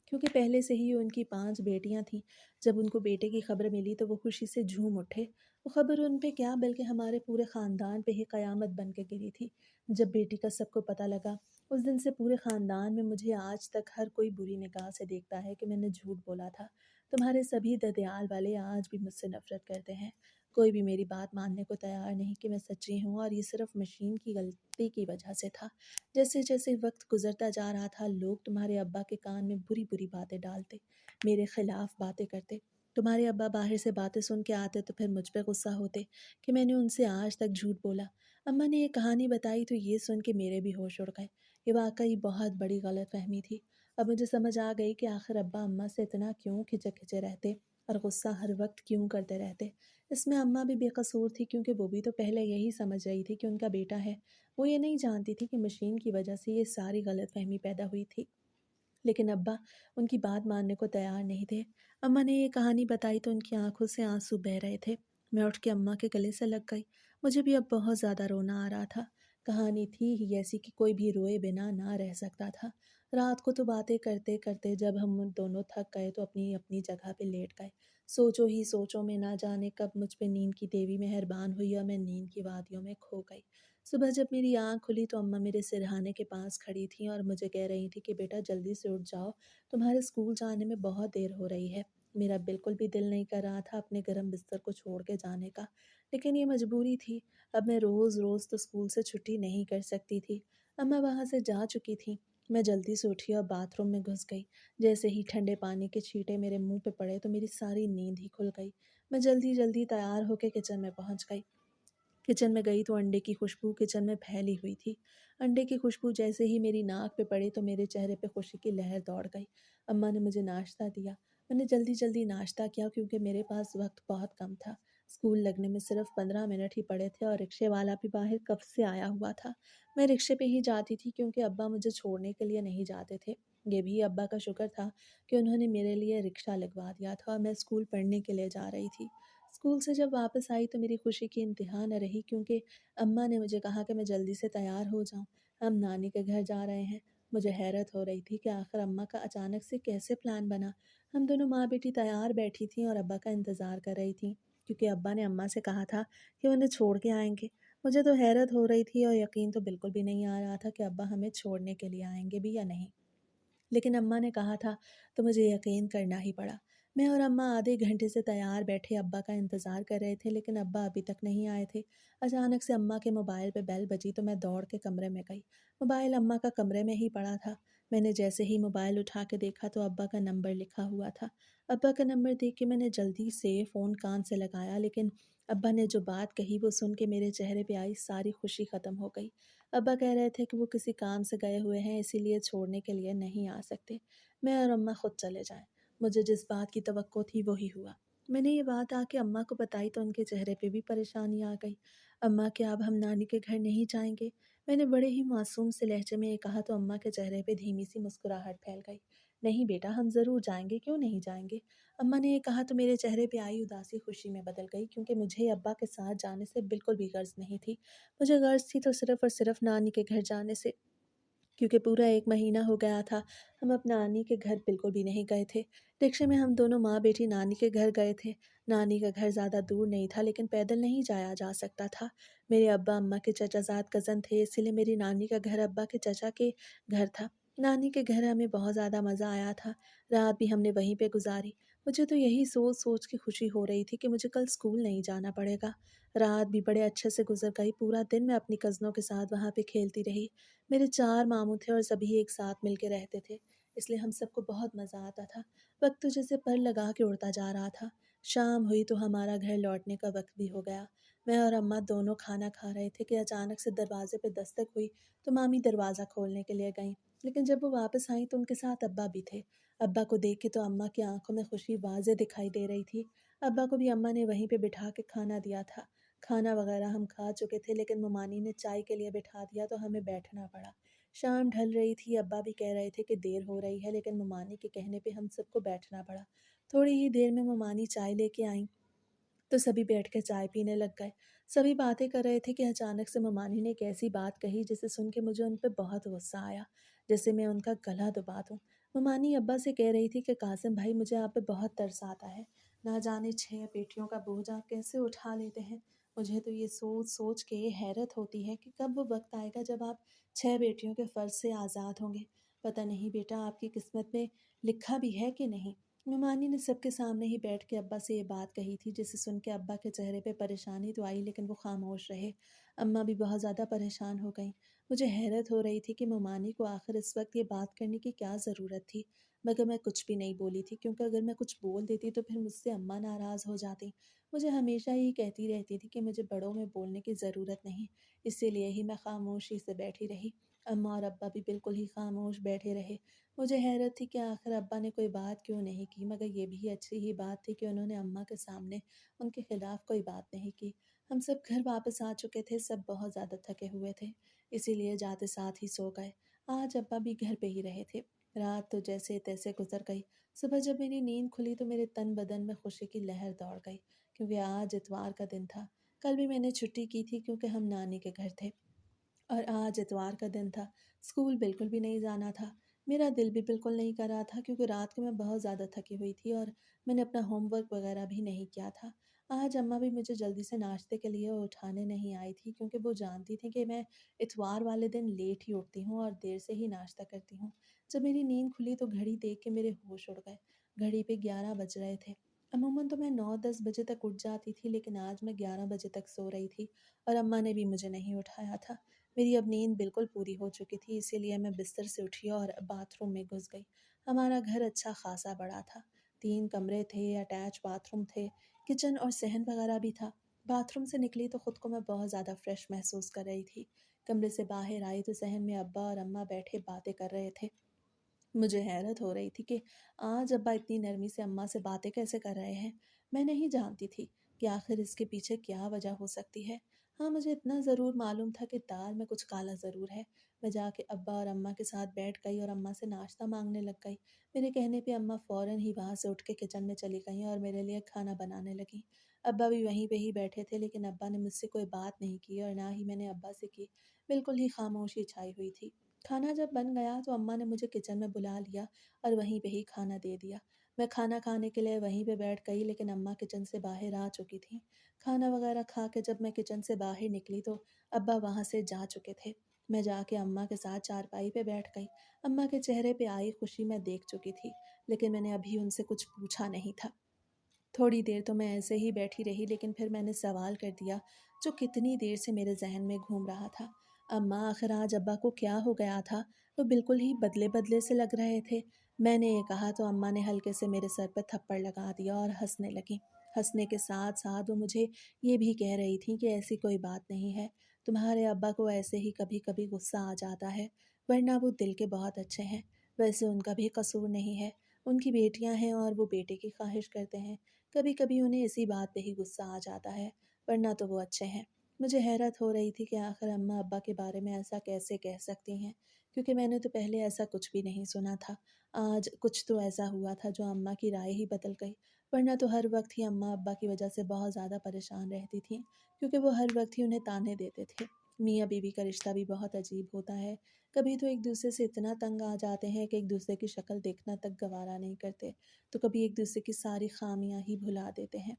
क्योंकि पहले से ही उनकी 5 बेटियां थीं। जब उनको बेटे की खबर मिली तो वो खुशी से झूम उठे। वो खबर उन पे क्या, बल्कि हमारे पूरे ख़ानदान पे ही क़यामत बन के गिरी थी। जब बेटी का सबको पता लगा, उस दिन से पूरे ख़ानदान में मुझे आज तक हर कोई बुरी निगाह से देखता है कि मैंने झूठ बोला था। तुम्हारे सभी ददियाल वाले आज भी मुझसे नफ़रत करते हैं। कोई भी मेरी बात मानने को तैयार नहीं कि मैं सच्ची हूँ, और ये सिर्फ मशीन की गलती की वजह से था। जैसे जैसे वक्त गुजरता जा रहा था, लोग तुम्हारे अब्बा के कान में बुरी बुरी बातें डालते, मेरे खिलाफ बातें करते। तुम्हारे अब्बा बाहर से बातें सुन के आते तो फिर मुझ पे गुस्सा होते कि मैंने उनसे आज तक झूठ बोला। अम्मा ने ये कहानी बताई तो ये सुन के मेरे भी होश उड़ गए। ये वाकई बहुत बड़ी गलत फहमी थी। अब मुझे समझ आ गई कि आखिर अब्बा अम्मा से इतना क्यों खिंचे खिंचे रहते और गुस्सा हर वक्त क्यों करते रहते। इसमें अम्मा भी बेकसूर थी, क्योंकि वो भी तो पहले यही समझ रही थी कि उनका बेटा है। वो ये नहीं जानती थी कि मशीन की वजह से ये सारी गलतफहमी पैदा हुई थी। लेकिन अब्बा उनकी बात मानने को तैयार नहीं थे। अम्मा ने ये कहानी बताई तो उनकी आंखों से आंसू बह रहे थे। मैं उठ के अम्मा के गले से लग गई। मुझे भी अब बहुत ज़्यादा रोना आ रहा था। कहानी थी ही ऐसी कि कोई भी रोए बिना ना रह सकता था। रात को तो बातें करते करते जब हम दोनों थक गए तो अपनी अपनी जगह पे लेट गए। सोचो ही सोचो में ना जाने कब मुझ पे नींद की देवी मेहरबान हुई और मैं नींद की वादियों में खो गई। सुबह जब मेरी आँख खुली तो अम्मा मेरे सिरहाने के पास खड़ी थीं और मुझे कह रही थी कि बेटा जल्दी से उठ जाओ, तुम्हारे स्कूल जाने में बहुत देर हो रही है। मेरा बिल्कुल भी दिल नहीं कर रहा था अपने गर्म बिस्तर को छोड़ के जाने का, लेकिन ये मजबूरी थी। अब मैं रोज़ रोज़ तो स्कूल से छुट्टी नहीं कर सकती थी। अम्मा वहाँ से जा चुकी थी। मैं जल्दी से उठी और बाथरूम में घुस गई। जैसे ही ठंडे पानी के छींटे मेरे मुंह पे पड़े तो मेरी सारी नींद ही खुल गई। मैं जल्दी जल्दी तैयार होकर किचन में पहुंच गई। किचन में गई तो अंडे की खुशबू किचन में फैली हुई थी। अंडे की खुशबू जैसे ही मेरी नाक पे पड़ी तो मेरे चेहरे पे खुशी की लहर दौड़ गई। अम्मा ने मुझे नाश्ता दिया। मैंने जल्दी जल्दी नाश्ता किया, क्योंकि मेरे पास वक्त बहुत कम था। स्कूल लगने में सिर्फ 15 मिनट ही पड़े थे और रिक्शे वाला भी बाहर कब से आया हुआ था। मैं रिक्शे पे ही जाती थी, क्योंकि अब्बा मुझे छोड़ने के लिए नहीं जाते थे। ये भी अब्बा का शुक्र था कि उन्होंने मेरे लिए रिक्शा लगवा दिया था और मैं स्कूल पढ़ने के लिए जा रही थी। स्कूल से जब वापस आई तो मेरी खुशी की इंतहा न रही, क्योंकि अम्मा ने मुझे कहा कि मैं जल्दी से तैयार हो जाऊं, हम नानी के घर जा रहे हैं। मुझे हैरत हो रही थी कि आखिर अम्मा का अचानक से कैसे प्लान बना। हम दोनों माँ बेटी तैयार बैठी थीं और अब्बा का इंतज़ार कर रही थीं, क्योंकि अब्बा ने अम्मा से कहा था कि उन्हें छोड़ के आएंगे। मुझे तो हैरत हो रही थी और यकीन तो बिल्कुल भी नहीं आ रहा था कि अब्बा हमें छोड़ने के लिए आएंगे भी या नहीं। लेकिन अम्मा ने कहा था तो मुझे यकीन करना ही पड़ा। मैं और अम्मा आधे घंटे से तैयार बैठे अब्बा का इंतज़ार कर रहे थे, लेकिन अब्बा अभी तक नहीं आए थे। अचानक से अम्मा के मोबाइल पे बेल बजी तो मैं दौड़ के कमरे में गई। मोबाइल अम्मा का कमरे में ही पड़ा था। मैंने जैसे ही मोबाइल उठा के देखा तो अब्बा का नंबर लिखा हुआ था। अब्बा का नंबर देख के मैंने जल्दी से फ़ोन कान से लगाया, लेकिन अब्बा ने जो बात कही वो सुन के मेरे चेहरे पे आई सारी खुशी ख़त्म हो गई। अब्बा कह रहे थे कि वो किसी काम से गए हुए हैं, इसीलिए छोड़ने के लिए नहीं आ सकते। मैं और अम्मा खुद चले जाएं। मुझे जिस बात की तवक्को थी वही हुआ। मैंने ये बात आके अम्मा को बताई तो उनके चेहरे पे भी परेशानी आ गई। अम्मा क्या अब हम नानी के घर नहीं जाएंगे? मैंने बड़े ही मासूम से लहजे में ये कहा तो अम्मा के चेहरे पे धीमी सी मुस्कुराहट फैल गई। नहीं बेटा, हम ज़रूर जाएंगे, क्यों नहीं जाएंगे? अम्मा ने ये कहा तो मेरे चेहरे पे आई उदासी खुशी में बदल गई, क्योंकि मुझे अब्बा के साथ जाने से बिल्कुल भी गर्ज नहीं थी। मुझे गर्ज थी तो सिर्फ़ और सिर्फ़ नानी के घर जाने से। क्योंकि पूरा 1 महीना हो गया था, हम अपनी नानी के घर बिल्कुल भी नहीं गए थे। रिक्शे में हम दोनों माँ-बेटी नानी के घर गए थे। नानी का घर ज़्यादा दूर नहीं था, लेकिन पैदल नहीं जाया जा सकता था। मेरे अब्बा-अम्मा के चचाज़ाद कज़न थे, इसीलिए मेरी नानी का घर अब्बा के चचा के घर था। नानी के घर हमें बहुत ज़्यादा मज़ा आया था, रात भी हमने वहीं पे गुज़ारी। मुझे तो यही सोच-सोच के खुशी हो रही थी कि मुझे कल स्कूल नहीं जाना पड़ेगा। रात भी बड़े अच्छे से गुज़र गई, पूरा दिन मैं अपनी कज़नों के साथ वहाँ पे खेलती रही। मेरे 4 मामू थे और सभी एक साथ मिल के रहते थे, इसलिए हम सबको बहुत मज़ा आता था। वक़्त तो जैसे पर लगा के उड़ता जा रहा था। शाम हुई तो हमारा घर लौटने का वक़्त भी हो गया। मैं और अम्मा दोनों खाना खा रहे थे कि अचानक से दरवाज़े पे दस्तक हुई, तो मामी दरवाज़ा खोलने के लिए गईं। लेकिन जब वो वापस आईं तो उनके साथ अब्बा भी थे। अब्बा को देख के तो अम्मा की आँखों में खुशी वाज़ेह दिखाई दे रही थी। अब्बा को भी अम्मा ने वहीं पे बिठा के खाना दिया था। खाना वग़ैरह हम खा चुके थे, लेकिन ममानी ने चाय के लिए बिठा दिया तो हमें बैठना पड़ा। शाम ढल रही थी, अब्बा भी कह रहे थे कि देर हो रही है, लेकिन ममानी के कहने पे हम सबको बैठना पड़ा। थोड़ी ही देर में ममानी चाय लेके आईं, तो सभी बैठ कर चाय पीने लग गए। सभी बातें कर रहे थे कि अचानक से ममानी ने एक ऐसी बात कही जिसे सुन के मुझे उन पे बहुत गुस्सा आया, जैसे मैं उनका गला दबा दूँ। ममानी अब्बा से कह रही थी कि कासिम भाई, मुझे आप पे बहुत तरस आता है। ना जाने 6 बेटियों का बोझ आप कैसे उठा लेते हैं। मुझे तो ये सोच-सोच के हैरत होती है कि कब वो वक़्त आएगा जब आप 6 बेटियों के फ़र्ज़ से आज़ाद होंगे। पता नहीं बेटा, आपकी किस्मत में लिखा भी है कि नहीं। नुमानी ने सबके सामने ही बैठ के अब्बा से ये बात कही थी, जिसे सुन के अब्बा के चेहरे पे परेशानी तो आई, लेकिन वो खामोश रहे। अम्मा भी बहुत ज़्यादा परेशान हो गईं। मुझे हैरत हो रही थी कि मुमानी को आखिर इस वक्त ये बात करने की क्या ज़रूरत थी, मगर मैं कुछ भी नहीं बोली थी, क्योंकि अगर मैं कुछ बोल देती तो फिर मुझसे अम्मा नाराज़ हो जाती। मुझे हमेशा ही कहती रहती थी कि मुझे बड़ों में बोलने की ज़रूरत नहीं, इसीलिए ही मैं खामोशी से बैठी रही। अम्मा और अब्बा भी बिल्कुल ही खामोश बैठे रहे। मुझे हैरत थी कि आखिर अब्बा ने कोई बात क्यों नहीं की, मगर ये भी अच्छी ही बात थी कि उन्होंने अम्मा के सामने उनके खिलाफ कोई बात नहीं की। हम सब घर वापस आ चुके थे, सब बहुत ज़्यादा थके हुए थे, इसीलिए जाते साथ ही सो गए। आज अब्बा भी घर पे ही रहे थे। रात तो जैसे तैसे गुजर गई। सुबह जब मेरी नींद खुली तो मेरे तन बदन में खुशी की लहर दौड़ गई, क्योंकि आज इतवार का दिन था। कल भी मैंने छुट्टी की थी क्योंकि हम नानी के घर थे, और आज इतवार का दिन था। स्कूल बिल्कुल भी नहीं जाना था। मेरा दिल भी बिल्कुल नहीं कर रहा था, क्योंकि रात को मैं बहुत ज़्यादा थकी हुई थी और मैंने अपना होमवर्क वगैरह भी नहीं किया था। आज अम्मा भी मुझे जल्दी से नाश्ते के लिए उठाने नहीं आई थी, क्योंकि वो जानती थी कि मैं इतवार वाले दिन लेट ही उठती हूँ और देर से ही नाश्ता करती हूँ। जब मेरी नींद खुली तो घड़ी देख के मेरे होश उड़ गए। घड़ी पे 11 बज रहे थे। अमूमन तो मैं 9-10 बजे तक उठ जाती थी, लेकिन आज मैं 11 बजे तक सो रही थी और अम्मा ने भी मुझे नहीं उठाया था। मेरी अब नींद बिल्कुल पूरी हो चुकी थी, इसीलिए मैं बिस्तर से उठी और बाथरूम में घुस गई। हमारा घर अच्छा खासा बड़ा था। 3 कमरे थे, अटैच बाथरूम थे, किचन और सहन वगैरह भी था। बाथरूम से निकली तो खुद को मैं बहुत ज़्यादा फ्रेश महसूस कर रही थी। कमरे से बाहर आई तो सहन में अब्बा और अम्मा बैठे बातें कर रहे थे। मुझे हैरत हो रही थी कि आज अब्बा इतनी नरमी से अम्मा से बातें कैसे कर रहे हैं। मैं नहीं जानती थी कि आखिर इसके पीछे क्या वजह हो सकती है। हाँ, मुझे इतना ज़रूर मालूम था कि दाल में कुछ काला ज़रूर है। मैं जाके अब्बा और अम्मा के साथ बैठ गई और अम्मा से नाश्ता मांगने लग गई। मेरे कहने पे अम्मा फ़ौरन ही वहाँ से उठ के किचन में चली गईं और मेरे लिए खाना बनाने लगीं। अब्बा भी वहीं पे ही बैठे थे, लेकिन अब्बा ने मुझसे कोई बात नहीं की और ना ही मैंने अब्बा से की। बिल्कुल ही खामोशी छाई हुई थी। खाना जब बन गया तो अम्मा ने मुझे किचन में बुला लिया और वहीं पे ही खाना दे दिया। मैं खाना खाने के लिए वहीं पे बैठ गई, लेकिन अम्मा किचन से बाहर आ चुकी थीं। खाना वगैरह खा के जब मैं किचन से बाहर निकली तो अब्बा वहाँ से जा चुके थे। मैं जाके अम्मा के साथ चारपाई पे बैठ गई। अम्मा के चेहरे पे आई खुशी मैं देख चुकी थी, लेकिन मैंने अभी उनसे कुछ पूछा नहीं था। थोड़ी देर तो मैं ऐसे ही बैठी रही, लेकिन फिर मैंने सवाल कर दिया, जो कितनी देर से मेरे जहन में घूम रहा था। अम्मा, आखिर आज अब्बा को क्या हो गया था? वो बिल्कुल ही बदले बदले से लग रहे थे। मैंने ये कहा तो अम्मा ने हल्के से मेरे सर पर थप्पड़ लगा दिया और हंसने लगी। हंसने के साथ साथ वो मुझे ये भी कह रही थी कि ऐसी कोई बात नहीं है, तुम्हारे अब्बा को ऐसे ही कभी कभी गुस्सा आ जाता है, वरना वो दिल के बहुत अच्छे हैं। वैसे उनका भी कसूर नहीं है, उनकी बेटियां हैं और वो बेटे की ख्वाहिश करते हैं। कभी कभी उन्हें इसी बात पे ही गुस्सा आ जाता है, वरना तो वो अच्छे हैं। मुझे हैरत हो रही थी कि आखिर अम्मा अब्बा के बारे में ऐसा कैसे कह सकती हैं, क्योंकि मैंने तो पहले ऐसा कुछ भी नहीं सुना था। आज कुछ तो ऐसा हुआ था जो अम्मा की राय ही बदल गई, वरना तो हर वक्त ही अम्मा अब्बा की वजह से बहुत ज़्यादा परेशान रहती थी, क्योंकि वो हर वक्त ही उन्हें ताने देते थे। मियाँ बीवी का रिश्ता भी बहुत अजीब होता है। کبھی تو ایک دوسرے سے اتنا تنگ آ جاتے ہیں کہ ایک دوسرے کی شکل دیکھنا تک گوارا نہیں کرتے، تو کبھی ایک دوسرے کی ساری خامیاں ہی بھلا دیتے ہیں۔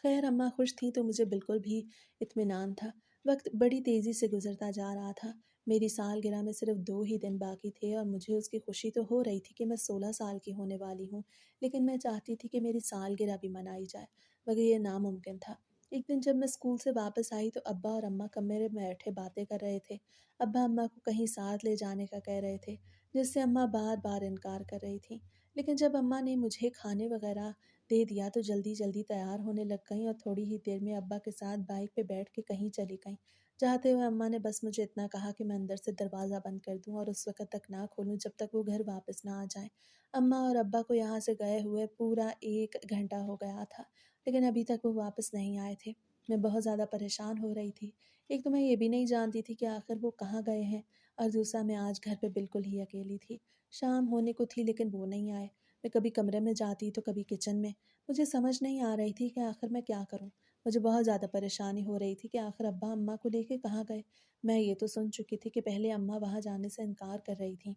خیر اماں خوش تھیں تو مجھے بالکل بھی اطمینان تھا۔ وقت بڑی تیزی سے گزرتا جا رہا تھا۔ میری سالگرہ میں صرف 2 ہی دن باقی تھے اور مجھے اس کی خوشی تو ہو رہی تھی کہ میں 16 سال کی ہونے والی ہوں، لیکن میں چاہتی تھی کہ میری سالگرہ بھی منائی جائے، مگر یہ ناممکن تھا۔ ایک دن جب میں اسکول سے واپس آئی تو ابا اور اماں کمرے میں بیٹھے باتیں کر رہے تھے۔ ابا اماں کو کہیں ساتھ لے جانے کا کہہ رہے تھے، جس سے اماں بار بار انکار کر رہی تھیں، لیکن جب اماں نے مجھے کھانے وغیرہ دے دیا تو جلدی جلدی تیار ہونے لگ گئیں اور تھوڑی ہی دیر میں ابا کے ساتھ بائک پہ بیٹھ کے کہیں چلی گئیں۔ جاتے ہوئے اماں نے بس مجھے اتنا کہا کہ میں اندر سے دروازہ بند کر دوں اور اس وقت تک نہ کھولوں جب تک وہ گھر واپس نہ آ جائیں۔ اماں اور ابا کو یہاں سے گئے ہوئے پورا 1 گھنٹہ ہو گیا تھا، لیکن ابھی تک وہ واپس نہیں آئے تھے۔ میں بہت زیادہ پریشان ہو رہی تھی۔ ایک تو میں یہ بھی نہیں جانتی تھی کہ آخر وہ کہاں گئے ہیں، اور دوسرا میں آج گھر پہ بالکل ہی اکیلی تھی۔ شام ہونے کو تھی لیکن وہ نہیں آئے۔ میں کبھی کمرے میں جاتی تو کبھی کچن میں۔ مجھے سمجھ نہیں آ رہی تھی کہ آخر میں کیا کروں۔ مجھے بہت زیادہ پریشانی ہو رہی تھی کہ آخر ابا اماں کو لے کے کہاں گئے۔ میں یہ تو سن چکی تھی کہ پہلے اماں وہاں جانے سے انکار کر رہی تھیں،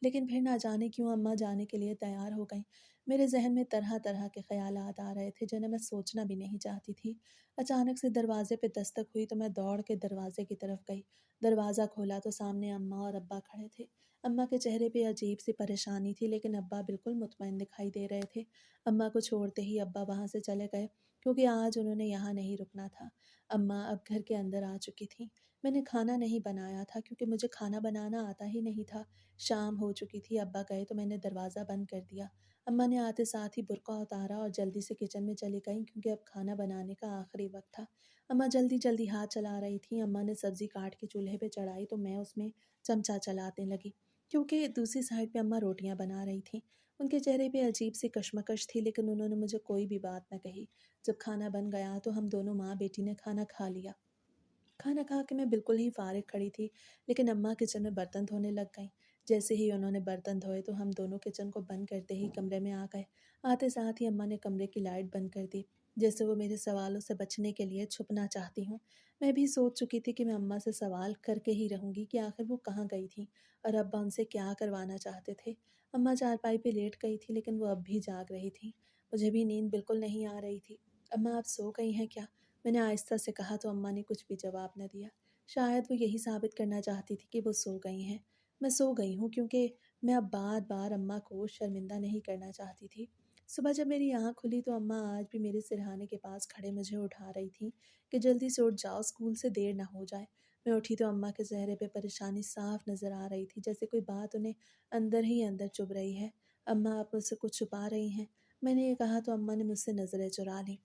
لیکن پھر نہ جانے کیوں اماں جانے کے لیے تیار ہو گئیں۔ میرے ذہن میں طرح طرح کے خیالات آ رہے تھے جنہیں میں سوچنا بھی نہیں چاہتی تھی۔ اچانک سے دروازے پہ دستک ہوئی تو میں دوڑ کے دروازے کی طرف گئی۔ دروازہ کھولا تو سامنے اماں اور ابا کھڑے تھے۔ اماں کے چہرے پہ عجیب سی پریشانی تھی لیکن ابا بالکل مطمئن دکھائی دے رہے تھے۔ اماں کو چھوڑتے ہی ابا وہاں سے چلے گئے کیونکہ آج انہوں نے یہاں نہیں رکنا تھا۔ اماں اب گھر کے اندر آ چکی تھیں۔ میں نے کھانا نہیں بنایا تھا کیونکہ مجھے کھانا بنانا آتا ہی نہیں تھا۔ شام ہو چکی تھی، ابا گئے تو میں نے دروازہ بند کر دیا۔ اماں نے آتے ساتھ ہی برقع اتارا اور جلدی سے کچن میں چلی گئیں کیونکہ اب کھانا بنانے کا آخری وقت تھا۔ اماں جلدی جلدی ہاتھ چلا رہی تھیں۔ اماں نے سبزی کاٹ کے چولہے پہ چڑھائی تو میں اس میں چمچہ چلانے لگی کیونکہ دوسری سائڈ پہ اماں روٹیاں بنا رہی تھیں۔ ان کے چہرے پہ عجیب سی کشمکش تھی لیکن انہوں نے مجھے کوئی بھی بات نہ کہی۔ جب کھانا بن گیا تو ہم دونوں ماں بیٹی نے کھانا کھا لیا۔ کھانا کھا کے میں بالکل ہی فارغ کھڑی تھی لیکن اماں کچن میں برتن دھونے لگ گئیں۔ جیسے ہی انہوں نے برتن دھوئے تو ہم دونوں کچن کو بند کرتے ہی کمرے میں آ گئے۔ آتے ساتھ ہی اماں نے کمرے کی لائٹ بند کر دی، جیسے وہ میرے سوالوں سے بچنے کے لیے چھپنا چاہتی ہوں۔ میں بھی سوچ چکی تھی کہ میں اماں سے سوال کر کے ہی رہوں گی کہ آخر وہ کہاں گئی تھیں اور ابا ان سے کیا کروانا چاہتے تھے۔ اماں چارپائی پہ لیٹ گئی تھی لیکن وہ اب بھی جاگ رہی تھیں۔ مجھے بھی نیند بالکل نہیں آ رہی تھی۔ اماں آپ سو گئی ہیں کیا؟ میں نے آہستہ سے کہا تو اماں نے کچھ بھی جواب نہ دیا۔ شاید وہ یہی ثابت کرنا چاہتی تھی کہ وہ سو گئی ہیں۔ میں سو گئی ہوں کیونکہ میں اب بار بار اماں کو شرمندہ نہیں کرنا چاہتی تھی۔ صبح جب میری آنکھ کھلی تو اماں آج بھی میرے سرہانے کے پاس کھڑے مجھے اٹھا رہی تھیں کہ جلدی سے اٹھ جاؤ، اسکول سے دیر نہ ہو جائے۔ میں اٹھی تو اماں کے چہرے پہ پریشانی صاف نظر آ رہی تھی، جیسے کوئی بات انہیں اندر ہی اندر چبھ رہی ہے۔ اماں آپ مجھ سے کچھ چھپا رہی ہیں؟ میں نے یہ کہا تو اماں نے مجھ سے نظریں چرا لیں۔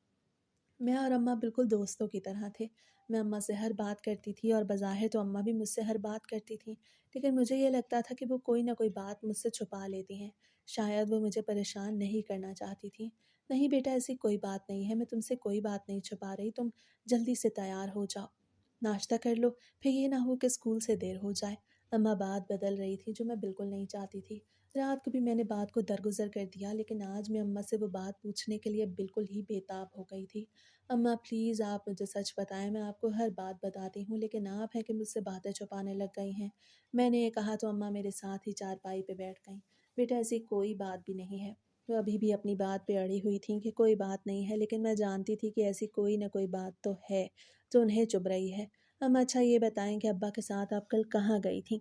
میں اور اماں بالکل دوستوں کی طرح تھے۔ میں اماں سے ہر بات کرتی تھی اور بظاہر تو اماں بھی مجھ سے ہر بات کرتی تھیں، لیکن مجھے یہ لگتا تھا کہ وہ کوئی نہ کوئی بات مجھ سے چھپا لیتی ہیں۔ شاید وہ مجھے پریشان نہیں کرنا چاہتی تھیں۔ نہیں بیٹا، ایسی کوئی بات نہیں ہے، میں تم سے کوئی بات نہیں چھپا رہی، تم جلدی سے تیار ہو جاؤ، ناشتہ کر لو، پھر یہ نہ ہو کہ اسکول سے دیر ہو جائے۔ اماں بات بدل رہی تھی جو میں بالکل نہیں چاہتی تھی۔ رات کو بھی میں نے بات کو درگزر کر دیا لیکن آج میں اماں سے وہ بات پوچھنے کے لیے بالکل ہی بے تاب ہو گئی تھی۔ اماں پلیز آپ مجھے سچ بتائیں، میں آپ کو ہر بات بتاتی ہوں لیکن آپ ہیں کہ مجھ سے باتیں چھپانے لگ گئی ہیں۔ میں نے یہ کہا تو اماں میرے ساتھ ہی چارپائی پہ بیٹھ گئیں۔ بیٹا ایسی کوئی بات بھی نہیں ہے۔ وہ ابھی بھی اپنی بات پہ اڑی ہوئی تھیں کہ کوئی بات نہیں ہے، لیکن میں جانتی تھی کہ ایسی کوئی نہ کوئی بات تو ہے جو انہیں چبھ رہی ہے۔ اماں اچھا یہ بتائیں کہ ابا کے ساتھ آپ کل کہاں گئی تھیں؟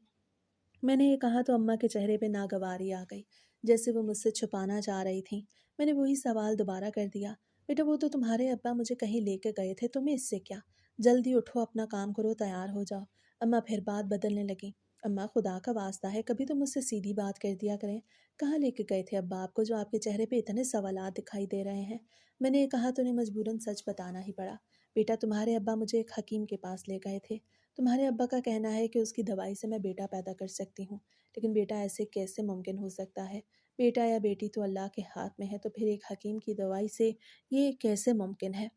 میں نے یہ کہا تو اماں کے چہرے پہ ناگواری آ گئی، جیسے وہ مجھ سے چھپانا چاہ رہی تھیں۔ میں نے وہی سوال دوبارہ کر دیا، بیٹا وہ تو تمہارے ابا مجھے کہیں لے کے گئے تھے، تمہیں اس سے کیا؟ جلدی اٹھو، اپنا کام کرو، تیار ہو جاؤ۔ اماں پھر بات بدلنے لگیں۔ اماں خدا کا واسطہ ہے، کبھی تو مجھ سے سیدھی بات کر دیا کریں۔ کہاں لے کے گئے تھے ابا آپ کو جو آپ کے چہرے پہ اتنے سوالات دکھائی دے رہے ہیں؟ میں نے یہ کہا تو انہیں مجبوراً سچ بتانا ہی پڑا۔ بیٹا تمہارے ابا مجھے ایک حکیم کے پاس لے گئے تھے۔ تمہارے ابا کا کہنا ہے کہ اس کی دوائی سے میں بیٹا پیدا کر سکتی ہوں، لیکن بیٹا ایسے کیسے ممکن ہو سکتا ہے؟ بیٹا یا بیٹی تو اللہ کے ہاتھ میں ہے، تو پھر ایک حکیم کی دوائی سے یہ کیسے ممکن ہے؟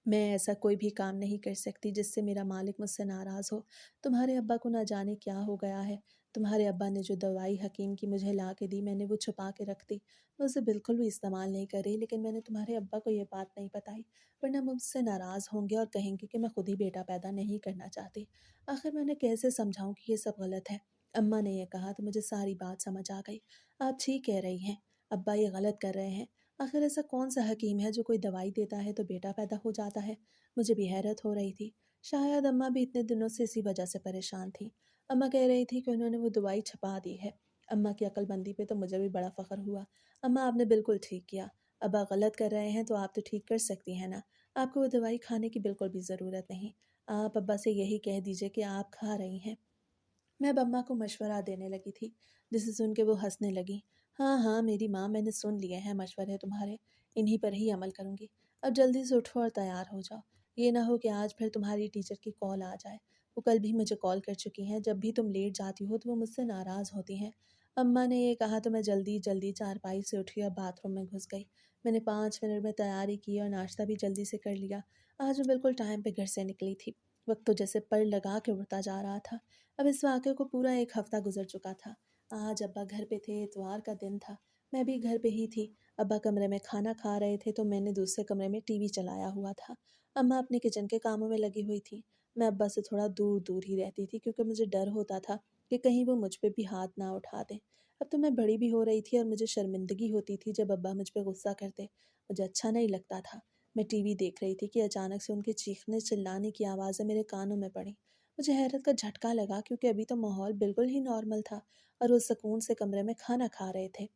میں ایسا کوئی بھی کام نہیں کر سکتی جس سے میرا مالک مجھ سے ناراض ہو۔ تمہارے ابا کو نہ جانے کیا ہو گیا ہے، تمہارے ابا نے جو دوائی حکیم کی مجھے لا کے دی میں نے وہ چھپا کے رکھ دی، میں اسے بالکل بھی استعمال نہیں کر رہی، لیکن میں نے تمہارے ابا کو یہ بات نہیں بتائی، ورنہ وہ مجھ سے ناراض ہوں گے اور کہیں گے کہ میں خود ہی بیٹا پیدا نہیں کرنا چاہتی۔ آخر میں انہیں کیسے سمجھاؤں کہ یہ سب غلط ہے؟ اماں نے یہ کہا تو مجھے ساری بات سمجھ آ گئی۔ آپ ٹھیک کہہ رہی ہیں، ابا یہ غلط کر رہے ہیں۔ آخر ایسا کون سا حکیم ہے جو کوئی دوائی دیتا ہے تو بیٹا پیدا ہو جاتا ہے؟ مجھے بھی حیرت ہو رہی تھی۔ شاید اماں بھی اتنے دنوں سے اسی وجہ سے پریشان تھیں۔ اماں کہہ رہی تھی کہ انہوں نے وہ دوائی چھپا دی ہے۔ اماں کی عقل مندی پہ تو مجھے بھی بڑا فخر ہوا۔ اماں آپ نے بالکل ٹھیک کیا، ابا غلط کر رہے ہیں تو آپ تو ٹھیک کر سکتی ہیں نا، آپ کو وہ دوائی کھانے کی بالکل بھی ضرورت نہیں، آپ ابا سے یہی کہہ دیجئے کہ آپ کھا رہی ہیں۔ میں اب اماں کو مشورہ دینے لگی تھی، جسے سن کے وہ ہنسنے لگی۔ ہاں ہاں میری ماں، میں نے سن لیے ہیں مشورے تمہارے، انہی پر ہی عمل کروں گی۔ اب جلدی سے اٹھو اور تیار ہو جاؤ، یہ نہ ہو کہ آج پھر تمہاری ٹیچر کی کال آ جائے، وہ کل بھی مجھے کال کر چکی ہیں، جب بھی تم لیٹ جاتی ہو تو وہ مجھ سے ناراض ہوتی ہیں۔ اماں نے یہ کہا تو میں جلدی جلدی چارپائی سے اٹھی اور باتھ روم میں گھس گئی۔ میں نے 5 منٹ میں تیاری کی اور ناشتہ بھی جلدی سے کر لیا۔ آج میں بالکل ٹائم پہ گھر سے نکلی تھی، وقت تو جیسے پر لگا کے اڑتا جا رہا تھا۔ اب اس واقعے کو پورا 1 ہفتہ گزر چکا تھا۔ آج ابا گھر پہ تھے، اتوار کا دن تھا، میں بھی گھر پہ ہی تھی۔ ابا کمرے میں کھانا کھا رہے تھے تو میں نے دوسرے کمرے میں ٹی وی چلایا ہوا تھا۔ اماں اپنے کچن کے کاموں میں لگی ہوئی تھی۔ میں ابا سے تھوڑا دور دور ہی رہتی تھی کیونکہ مجھے ڈر ہوتا تھا کہ کہیں وہ مجھ پہ بھی ہاتھ نہ اٹھا دیں۔ اب تو میں بڑی بھی ہو رہی تھی اور مجھے شرمندگی ہوتی تھی جب ابا مجھ پہ غصہ کرتے، مجھے اچھا نہیں لگتا تھا۔ میں ٹی وی دیکھ رہی تھی کہ اچانک سے ان کے چیخنے چلانے کی آوازیں میرے کانوں میں پڑیں۔ مجھے حیرت کا جھٹکا لگا کیونکہ ابھی تو ماحول بالکل ہی نارمل تھا اور وہ سکون سے کمرے میں کھانا کھا رہے تھے۔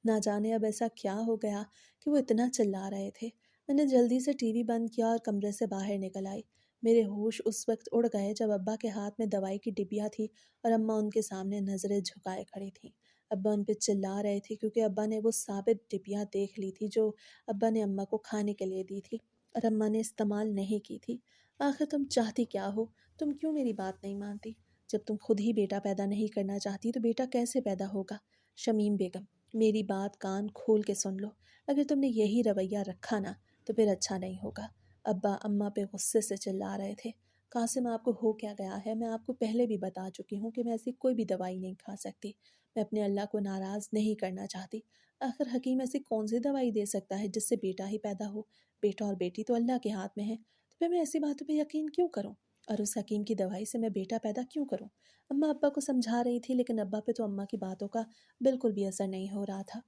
نہ جانے اب ایسا کیا ہو گیا کہ وہ اتنا چلا رہے تھے۔ میں نے جلدی سے ٹی وی بند کیا اور کمرے سے باہر نکل آئی۔ میرے ہوش اس وقت اڑ گئے جب ابا کے ہاتھ میں دوائی کی ڈبیا تھی اور اماں ان کے سامنے نظریں جھکائے کھڑی تھیں۔ ابا ان پہ چلا رہے تھے کیونکہ ابا نے وہ ثابت ڈبیا دیکھ لی تھی جو ابا نے اماں کو کھانے کے لیے دی تھی اور اماں نے استعمال نہیں کی تھی۔ آخر تم چاہتی کیا ہو؟ تم کیوں میری بات نہیں مانتی؟ جب تم خود ہی بیٹا پیدا نہیں کرنا چاہتی تو بیٹا کیسے پیدا ہوگا؟ شمیم بیگم، میری بات کان کھول کے سن لو، اگر تم نے یہی رویہ رکھا نا تو پھر اچھا نہیں ہوگا۔ ابا اماں پہ غصے سے چلا رہے تھے۔ قاسم، آپ کو ہو کیا گیا ہے؟ میں آپ کو پہلے بھی بتا چکی ہوں کہ میں ایسی کوئی بھی دوائی نہیں کھا سکتی، میں اپنے اللہ کو ناراض نہیں کرنا چاہتی۔ آخر حکیم ایسی کون سی دوائی دے سکتا ہے جس سے بیٹا ہی پیدا ہو؟ بیٹا اور بیٹی تو اللہ کے ہاتھ میں ہے، تو پھر میں ایسی باتوں پہ یقین کیوں کروں؟ اور اس حکیم کی دوائی سے میں بیٹا پیدا کیوں کروں؟ اماں ابا کو سمجھا رہی تھی لیکن ابا پہ تو اماں کی باتوں کا بالکل بھی اثر نہیں ہو رہا تھا۔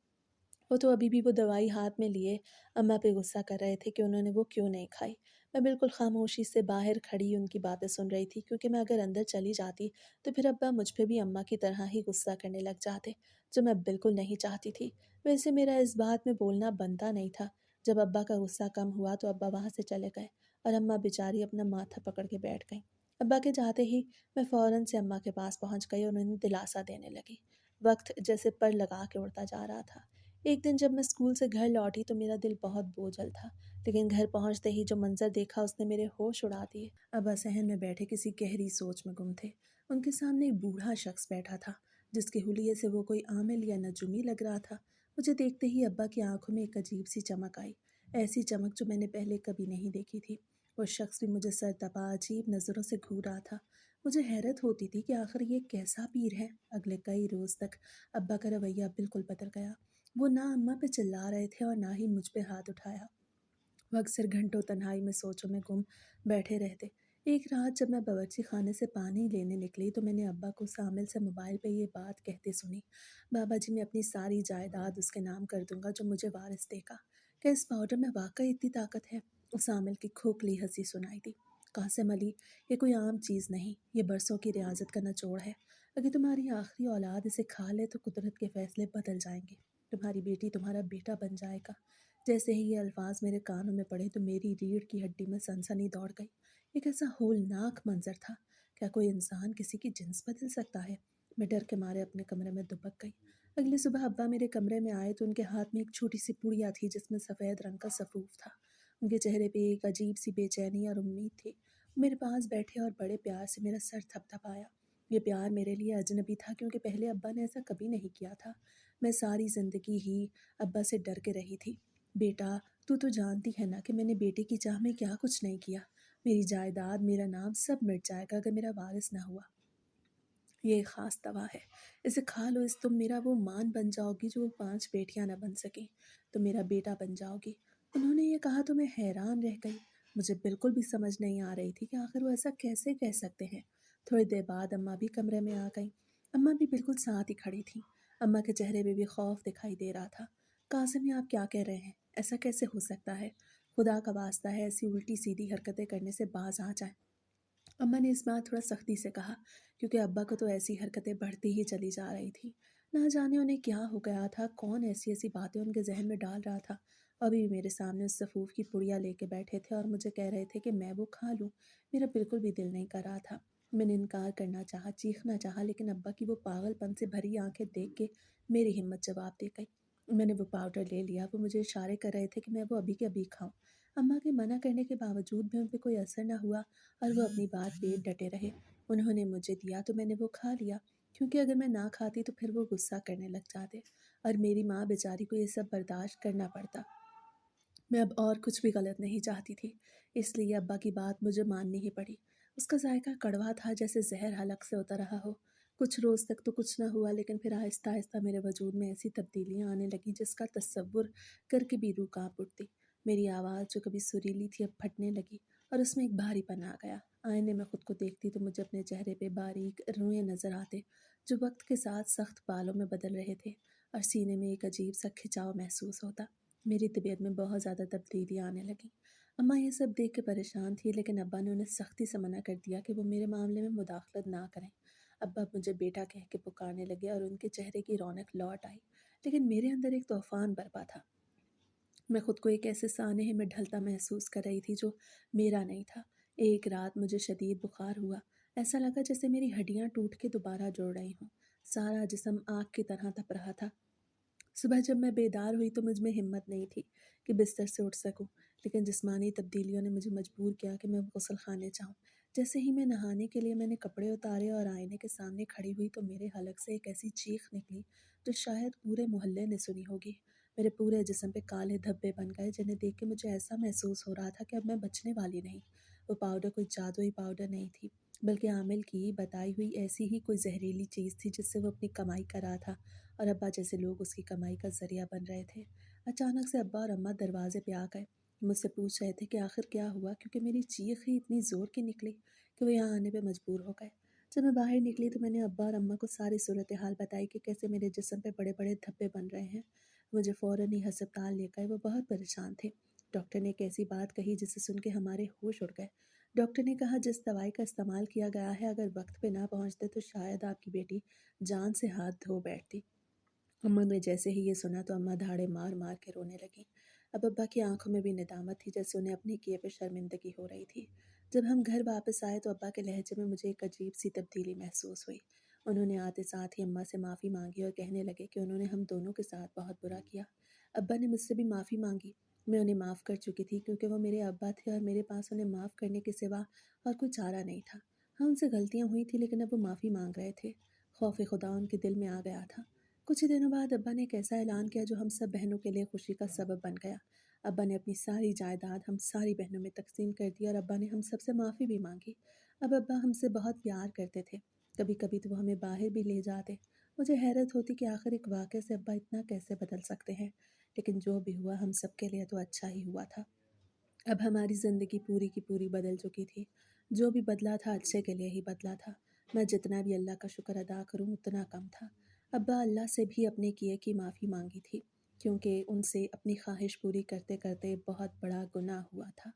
وہ تو ابھی بھی وہ دوائی ہاتھ میں لیے اماں پہ غصہ کر رہے تھے کہ انہوں نے وہ کیوں نہیں کھائی۔ میں بالکل خاموشی سے باہر کھڑی ان کی باتیں سن رہی تھی کیونکہ میں اگر اندر چلی جاتی تو پھر ابا مجھ پہ بھی اماں کی طرح ہی غصہ کرنے لگ جاتے، جو میں بالکل نہیں چاہتی تھی۔ ویسے میرا اس بات میں بولنا بنتا نہیں تھا۔ جب ابا کا غصہ کم ہوا تو ابا وہاں سے چلے گئے اور اماں بیچاری اپنا ماتھا پکڑ کے بیٹھ گئیں۔ ابا کے جاتے ہی میں فوراً سے اماں کے پاس پہنچ گئی اور انہیں دلاسا دینے لگی۔ وقت جیسے پر لگا کے اڑتا جا رہا تھا۔ ایک دن جب میں اسکول سے گھر لوٹی تو میرا دل بہت بوجھل تھا، لیکن گھر پہنچتے ہی جو منظر دیکھا اس نے میرے ہوش اڑا دیے۔ ابا صحن میں بیٹھے کسی گہری سوچ میں گم تھے۔ ان کے سامنے ایک بوڑھا شخص بیٹھا تھا جس کے حلیے سے وہ کوئی عامل یا نجومی لگ رہا تھا۔ مجھے دیکھتے ہی ابا کی آنکھوں میں ایک عجیب سی چمک آئی، ایسی چمک جو میں نے پہلے کبھی نہیں دیکھی تھی۔ وہ شخص بھی مجھے سر تپا عجیب نظروں سے گھور رہا تھا۔ مجھے حیرت ہوتی تھی کہ آخر یہ کیسا پیر ہے۔ اگلے کئی روز تک ابا کا رویہ بالکل بدل گیا۔ وہ نہ اماں پہ چلا رہے تھے اور نہ ہی مجھ پہ ہاتھ اٹھایا۔ وہ اکثر گھنٹوں تنہائی میں سوچوں میں گم بیٹھے رہتے۔ ایک رات جب میں باورچی خانے سے پانی لینے نکلی تو میں نے ابا کو سامل سے موبائل پہ یہ بات کہتے سنی، بابا جی میں اپنی ساری جائیداد اس کے نام کر دوں گا جو مجھے وارث دے گا۔ کہ اس پاؤڈر میں واقعی اتنی طاقت ہے؟ اس عامل کی کھوکھلی ہنسی سنائی دی۔ قاسم علی، یہ کوئی عام چیز نہیں، یہ برسوں کی ریاضت کا نچوڑ ہے۔ اگر تمہاری آخری اولاد اسے کھا لے تو قدرت کے فیصلے بدل جائیں گے، تمہاری بیٹی تمہارا بیٹا بن جائے گا۔ جیسے ہی یہ الفاظ میرے کانوں میں پڑے تو میری ریڑھ کی ہڈی میں سنسنی دوڑ گئی۔ ایک ایسا ہولناک منظر تھا، کیا کوئی انسان کسی کی جنس بدل سکتا ہے؟ میں ڈر کے مارے اپنے کمرے میں دبک گئی۔ اگلی صبح ابا میرے کمرے میں آئے تو ان کے ہاتھ میں ایک چھوٹی سی پڑیا تھی جس میں سفید رنگ کا سفوف تھا۔ ان کے چہرے پہ ایک عجیب سی بے چینی اور امید تھی۔ میرے پاس بیٹھے اور بڑے پیار سے میرا سر تھپ تھپایا۔ یہ پیار میرے لیے اجنبی تھا کیونکہ پہلے ابا نے ایسا کبھی نہیں کیا تھا۔ میں ساری زندگی ہی ابا سے ڈر کے رہی تھی۔ بیٹا، تو جانتی ہے نا کہ میں نے بیٹے کی چاہ میں کیا کچھ نہیں کیا۔ میری جائیداد، میرا نام سب مٹ جائے گا اگر میرا وارث نہ ہوا۔ یہ ایک خاص دوا ہے، اسے کھا لو، اس تم میرا وہ مان بن جاؤ گی جو وہ 5 بیٹیاں نہ بن سکیں، تم میرا بیٹا بن جاؤ گی۔ انہوں نے یہ کہا تو میں حیران رہ گئی، مجھے بالکل بھی سمجھ نہیں آ رہی تھی کہ آخر وہ ایسا کیسے کہہ سکتے ہیں۔ تھوڑی دیر بعد اماں بھی کمرے میں آ گئیں، اماں بھی بالکل ساتھ ہی کھڑی تھیں، اماں کے چہرے پہ بھی خوف دکھائی دے رہا تھا۔ قاسم یہ آپ کیا کہہ رہے ہیں؟ ایسا کیسے ہو سکتا ہے؟ خدا کا واسطہ ہے ایسی الٹی سیدھی حرکتیں کرنے سے باز آ جائیں۔ اماں نے اس بار تھوڑا سختی سے کہا، کیونکہ ابا کو تو ایسی حرکتیں بڑھتی ہی چلی جا رہی تھی۔ نہ جانے انہیں کیا ہو گیا تھا، کون ایسی ایسی باتیں ان کے ذہن میں ڈال رہا تھا۔ ابھی بھی میرے سامنے اس سفوف کی پڑیا لے کے بیٹھے تھے اور مجھے کہہ رہے تھے کہ میں وہ کھا لوں۔ میرا بالکل بھی دل نہیں کر رہا تھا، میں نے انکار کرنا چاہا، چیخنا چاہا، لیکن ابا کی وہ پاگل پن سے بھری آنکھیں دیکھ کے میری ہمت جواب دے گئی۔ میں نے وہ پاؤڈر لے لیا، وہ مجھے اشارے کر رہے تھے کہ میں وہ ابھی کے ابھی کھاؤں۔ اماں کے منع کرنے کے باوجود بھی ان پہ کوئی اثر نہ ہوا اور وہ اپنی بات پہ ڈٹے رہے۔ انہوں نے مجھے دیا تو میں نے وہ کھا لیا، کیونکہ اگر میں نہ کھاتی تو پھر وہ غصہ کرنے لگ جاتے اور میری ماں بیچاری کو یہ سب برداشت کرنا پڑتا۔ میں اب اور کچھ بھی غلط نہیں چاہتی تھی، اس لیے ابا کی بات مجھے ماننی ہی پڑی۔ اس کا ذائقہ کڑوا تھا، جیسے زہر حلق سے اتر رہا ہو۔ کچھ روز تک تو کچھ نہ ہوا، لیکن پھر آہستہ آہستہ میرے وجود میں ایسی تبدیلیاں آنے لگیں جس کا تصور کر کے بھی روح کانپ اٹھتی۔ میری آواز جو کبھی سریلی تھی اب پھٹنے لگی اور اس میں ایک بھاری پن آ گیا۔ آئینے میں خود کو دیکھتی تو مجھے اپنے چہرے پہ باریک روئیں نظر آتے جو وقت کے ساتھ سخت بالوں میں بدل رہے تھے، اور سینے میں ایک عجیب سا کھچاؤ محسوس ہوتا۔ میری طبیعت میں بہت زیادہ تبدیلیاں آنے لگیں۔ اماں یہ سب دیکھ کے پریشان تھی، لیکن ابا نے انہیں سختی سے منع کر دیا کہ وہ میرے معاملے میں مداخلت نہ کریں۔ ابا مجھے بیٹا کہہ کے پکارنے لگے اور ان کے چہرے کی رونق لوٹ آئی، لیکن میرے اندر ایک طوفان برپا تھا۔ میں خود کو ایک ایسے سانحے میں ڈھلتا محسوس کر رہی تھی جو میرا نہیں تھا۔ ایک رات مجھے شدید بخار ہوا، ایسا لگا جیسے میری ہڈیاں ٹوٹ کے دوبارہ جڑ رہی ہوں، سارا جسم آگ کی طرح تپ رہا تھا۔ صبح جب میں بیدار ہوئی تو مجھ میں ہمت نہیں تھی کہ بستر سے اٹھ سکوں، لیکن جسمانی تبدیلیوں نے مجھے مجبور کیا کہ میں غسل خانے جاؤں۔ جیسے ہی میں نہانے کے لیے میں نے کپڑے اتارے اور آئینے کے سامنے کھڑی ہوئی تو میرے حلق سے ایک ایسی چیخ نکلی جو شاید پورے محلے نے سنی ہوگی۔ میرے پورے جسم پہ کالے دھبے بن گئے، جنہیں دیکھ کے مجھے ایسا محسوس ہو رہا تھا کہ اب میں بچنے والی نہیں۔ وہ پاؤڈر کوئی جادوئی پاؤڈر نہیں تھی، بلکہ عامل کی بتائی ہوئی ایسی ہی کوئی زہریلی چیز تھی جس سے وہ اپنی کمائی کر رہا تھا، اور ابا جیسے لوگ اس کی کمائی کا ذریعہ بن رہے تھے۔ اچانک سے ابا اور اماں دروازے پہ آ گئے، مجھ سے پوچھ رہے تھے کہ آخر کیا ہوا، کیونکہ میری چیخ ہی اتنی زور کی نکلی کہ وہ یہاں آنے پہ مجبور ہو گئے۔ جب میں باہر نکلی تو میں نے ابا اور اماں کو ساری صورتحال بتائی کہ کیسے میرے جسم پہ بڑے بڑے دھبے بن رہے ہیں۔ مجھے فوراً ہی ہسپتال لے گئے، وہ بہت پریشان تھے۔ ڈاکٹر نے ایک ایسی بات کہی جسے سن کے ہمارے ہوش اڑ گئے۔ ڈاکٹر نے کہا جس دوائی کا استعمال کیا گیا ہے اگر وقت پہ نہ پہنچتے تو شاید آپ کی بیٹی جان سے ہاتھ دھو بیٹھتی۔ اماں نے جیسے ہی یہ سنا تو اماں دھاڑے مار مار کے رونے لگیں۔ اب ابا کی آنکھوں میں بھی ندامت تھی، جیسے انہیں اپنے کیے پہ شرمندگی ہو رہی تھی۔ جب ہم گھر واپس آئے تو ابا کے لہجے میں مجھے ایک عجیب سی تبدیلی محسوس ہوئی۔ انہوں نے آتے ساتھ ہی اماں سے معافی مانگی اور کہنے لگے کہ انہوں نے ہم دونوں کے ساتھ بہت برا کیا۔ ابا نے مجھ سے بھی معافی مانگی، میں انہیں معاف کر چکی تھی کیونکہ وہ میرے ابا تھے اور میرے پاس انہیں معاف کرنے کے سوا اور کوئی چارہ نہیں تھا۔ ہاں ان سے غلطیاں ہوئی تھیں، لیکن اب وہ معافی مانگ رہے تھے۔ خوف خدا ان کے دل میں آ گیا تھا۔ کچھ ہی دنوں بعد ابا نے ایک ایسا اعلان کیا جو ہم سب بہنوں کے لیے خوشی کا سبب بن گیا۔ ابا نے اپنی ساری جائیداد ہم ساری بہنوں میں تقسیم کر دی اور ابا نے ہم سب سے معافی بھی مانگی۔ اب ابا ہم سے بہت پیار کرتے تھے، کبھی کبھی تو وہ ہمیں باہر بھی لے جاتے۔ مجھے حیرت ہوتی کہ آخر ایک واقعے سے ابا اتنا کیسے بدل سکتے ہیں، لیکن جو بھی ہوا ہم سب کے لیے تو اچھا ہی ہوا تھا۔ اب ہماری زندگی پوری کی پوری بدل چکی تھی، جو بھی بدلا تھا اچھے کے لیے ہی بدلا تھا۔ میں جتنا بھی اللہ کا شکر ادا کروں اتنا کم تھا۔ ابا اللہ سے بھی اپنے کیے کی معافی مانگی تھی، کیونکہ ان سے اپنی خواہش پوری کرتے کرتے بہت بڑا گناہ ہوا تھا۔